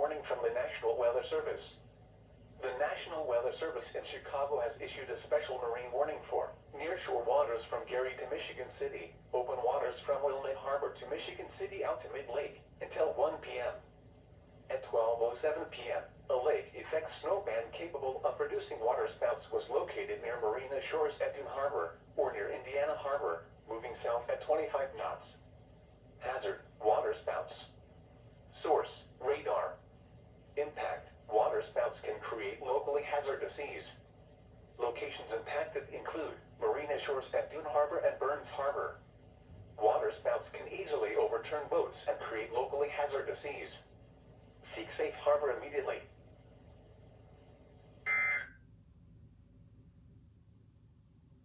warning from the National Weather Service. The National Weather Service in Chicago has issued a special marine warning for nearshore waters from Gary to Michigan City, open waters from Wilmette Harbor to Michigan City out to mid-lake until 1 p.m. At 12:07 p.m., a lake-effect snowband capable of producing waterspouts was located near Marina Shores at Dune Harbor, or near Indiana Harbor, moving south at 25 knots. Hazard: waterspouts. Source: radar. Impact: waterspouts can create locally hazardous seas. Locations impacted include Marina Shores at Dune Harbor and Burns Harbor. Waterspouts can easily overturn boats and create locally hazardous seas. Seek safe harbor immediately.